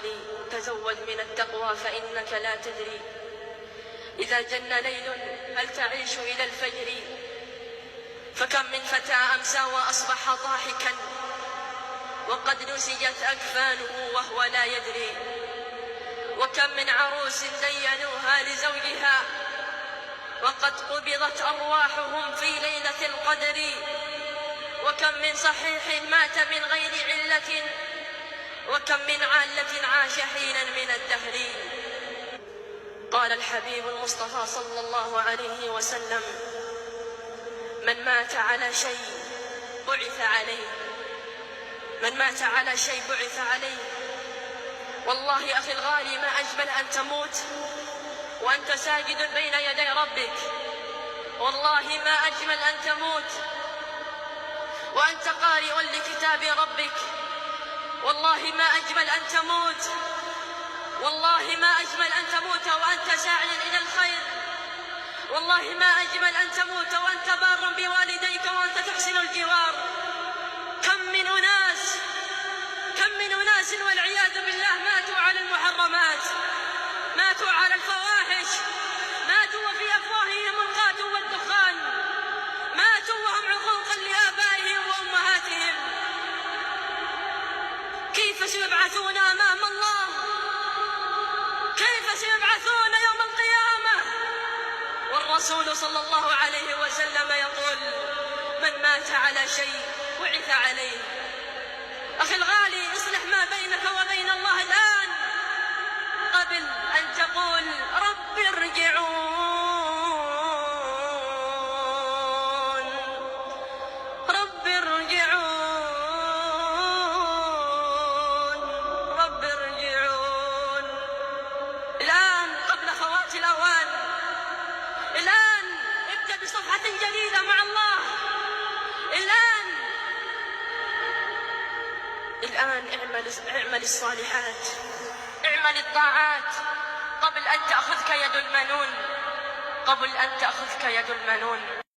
خالي تزود من التقوى فإنك لا تدري إذا جن ليل هل تعيش إلى الفجر. فكم من فتى أمسى وأصبح ضاحكا وقد نسجت أكفانه وهو لا يدري. وكم من عروس زينوها لزوجها وقد قبضت أرواحهم في ليلة القدر. وكم من صحيح مات من غير علة وكم من عالة عاش حينا من الدهر. قال الحبيب المصطفى صلى الله عليه وسلم: من مات على شيء بعث عليه، من مات على شيء بعث عليه. والله أخي الغالي ما أجمل أن تموت وأنت ساجد بين يدي ربك. والله ما أجمل أن تموت وأنت قارئ لكتاب ربك. والله ما أجمل أن تموت، والله ما أجمل أن تموت وأنت ساعي إلى الخير. والله ما أجمل أن تموت وأنت بار بوالديك وأنت تحسن الجوار. كم من أناس والعياذ بالله ماتوا على المحرمات، ماتوا على الفواحش، ماتوا وفي أفواههم القات والدخان، ماتوا وهم عقوقا لآبائهم وأمهاتهم. كيف سيبعثون أمام الله؟ كيف سيبعثون يوم القيامة؟ والرسول صلى الله عليه وسلم يقول: من مات على شيء بعث عليه. أخي الغالي، اصلح ما بينك وبين الله الآن قبل أن تقول رب ارجعون، رب ارجعون، رب ارجعون. الآن قبل فوات الأوان، الآن ابدأ بصفحة جديدة مع الله. الآن اعمل الصالحات، اعمل الطاعات قبل أن تأخذك يد المنون، قبل أن تأخذك يد المنون.